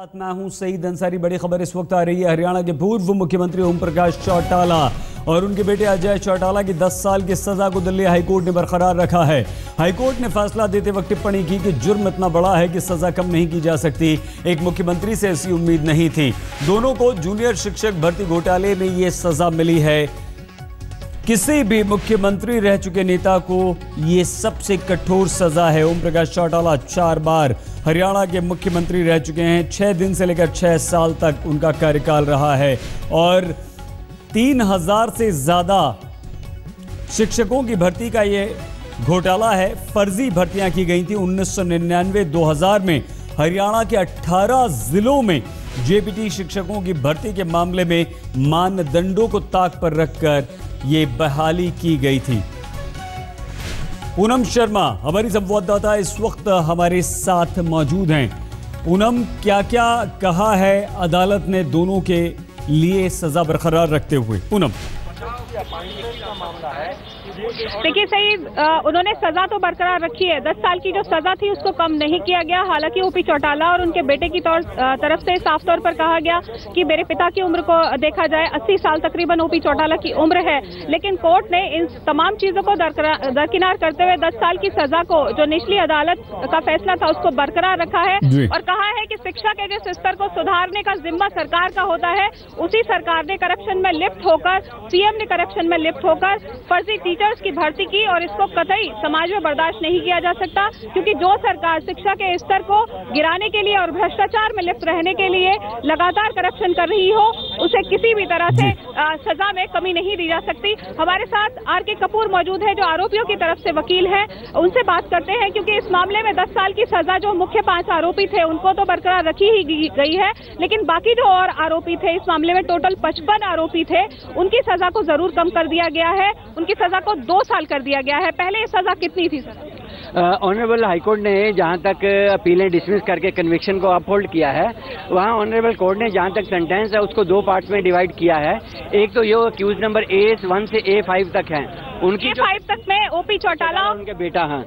साथ मैं हूं सईद अंसारी। बड़ी खबर इस वक्त आ रही है। हरियाणा के पूर्व मुख्यमंत्री ओम प्रकाश चौटाला और उनके बेटे अजय चौटाला की 10 साल की सजा को दिल्ली हाईकोर्ट ने बरकरार रखा है। हाईकोर्ट ने फैसला देते वक्त टिप्पणी की कि जुर्म इतना बड़ा है कि सजा कम नहीं की जा सकती। एक मुख्यमंत्री से ऐसी उम्मीद नहीं थी। दोनों को जूनियर शिक्षक भर्ती घोटाले में यह सजा मिली है। किसी भी मुख्यमंत्री रह चुके नेता को यह सबसे कठोर सजा है। ओम प्रकाश चौटाला 4 बार हरियाणा के मुख्यमंत्री रह चुके हैं। 6 दिन से लेकर 6 साल तक उनका कार्यकाल रहा है और 3000 से ज्यादा शिक्षकों की भर्ती का यह घोटाला है। फर्जी भर्तियां की गई थी 1999-2000 में। हरियाणा के 18 जिलों में जेपीटी शिक्षकों की भर्ती के मामले में मानदंडों को ताक पर रखकर ये बहाली की गई थी। पूनम शर्मा हमारी संवाददाता इस वक्त हमारे साथ मौजूद हैं। पूनम, क्या क्या कहा है अदालत ने दोनों के लिए सजा बरकरार रखते हुए? पूनम, देखिए सईद, उन्होंने सजा तो बरकरार रखी है। 10 साल की जो सजा थी उसको कम नहीं किया गया। हालांकि ओपी चौटाला और उनके बेटे की तरफ से साफ तौर पर कहा गया कि मेरे पिता की उम्र को देखा जाए 80 साल तकरीबन ओपी चौटाला की उम्र है। लेकिन कोर्ट ने इन तमाम चीजों को दरकिनार करते हुए 10 साल की सजा को, जो निचली अदालत का फैसला था, उसको बरकरार रखा है और कहा है कि शिक्षा के जिस स्तर को सुधारने का जिम्मा सरकार का होता है, उसी सरकार ने करप्शन में लिप्त होकर, सीएम ने करप्शन में लिप्त होकर फर्जी टीचर्स की भर्ती की और इसको कतई समाज में बर्दाश्त नहीं किया जा सकता। क्योंकि जो सरकार शिक्षा के स्तर को गिराने के लिए और भ्रष्टाचार में लिप्त रहने के लिए लगातार करप्शन कर रही हो, उसे किसी भी तरह से सजा में कमी नहीं दी जा सकती। हमारे साथ आर.के. कपूर मौजूद है, जो आरोपियों की तरफ से वकील हैं। उनसे बात करते हैं, क्योंकि इस मामले में 10 साल की सजा जो मुख्य 5 आरोपी थे उनको तो बरकरार रखी ही गई है, लेकिन बाकी जो और आरोपी थे, इस मामले में टोटल 55 आरोपी थे, उनकी सजा को जरूर कम कर दिया गया है। उनकी सजा को 2 साल कर दिया गया है। पहले ये सजा कितनी थी सर? ऑनरेबल हाईकोर्ट ने जहां तक अपीलें डिसमिस करके कन्विक्शन को अपहोल्ड किया है, वहां ऑनरेबल कोर्ट ने जहां तक सेंटेंस है उसको 2 पार्ट्स में डिवाइड किया है। एक तो ये अक्यूज नंबर A1 से A5 तक हैं, उनकी A5 तक में ओपी चौटाला उनके बेटा हैं,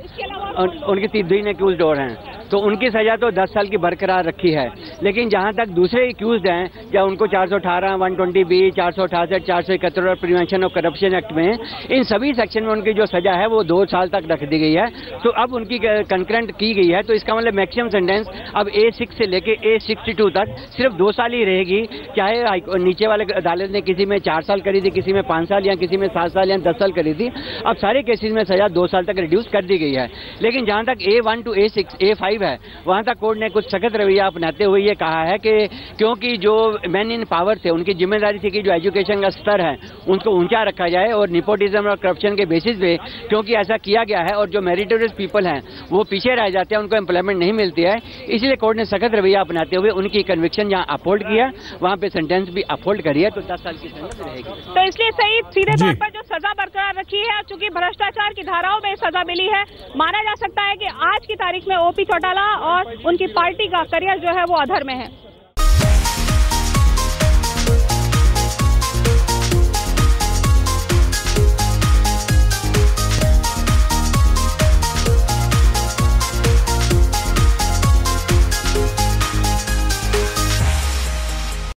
उनके 3 अक्यूज और हैं, तो उनकी सजा तो 10 साल की बरकरार रखी है। लेकिन जहां तक दूसरे अक्यूज हैं, क्या उनको 418, 120B, 468, 471 और प्रिवेंशन ऑफ करप्शन एक्ट में, इन सभी सेक्शन में उनकी जो सजा है वो 2 साल तक रख दी गई है। तो अब उनकी कंकरेंट की गई है, तो इसका मतलब मैक्सिमम सेंटेंस अब A6 से लेके A62 तक सिर्फ 2 साल ही रहेगी। चाहे नीचे वाले अदालत ने किसी में 4 साल करी थी, किसी में 5 साल या किसी में 7 साल या 10 साल करी थी, अब सारे केसेस में सजा 2 साल तक रिड्यूस कर दी गई है। लेकिन जहां तक A1 to A6, A5 है, वहां तक कोर्ट ने कुछ सख्त रवैया अपनाते हुए ये कहा है कि क्योंकि जो मैन इन पावर थे, उनकी जिम्मेदारी थी कि जो एजुकेशन का स्तर है उनको ऊंचा रखा जाए और निपोटिज्म और करप्शन के बेसिस पे क्योंकि ऐसा किया गया है और जो मेरिटोरियस पीपल हैं वो पीछे रह जाते हैं, उनको एम्प्लॉयमेंट नहीं मिलती है, इसलिए कोर्ट ने सख्त रवैया अपनाते हुए उनकी कन्विक्शन जहां अपहोल्ड किया वहां पे सेंटेंस भी अपहोल्ड करी है, तो 10 साल की सजा रहेगी। तो इसलिए सही सीधे तौर पर जो सजा बरकरार रखी है, चूंकि भ्रष्टाचार की धाराओं में सजा मिली है, माना जा सकता है कि आज की तारीख में ओपी चौटाला और उनकी पार्टी का करियर जो है वो अधर में है।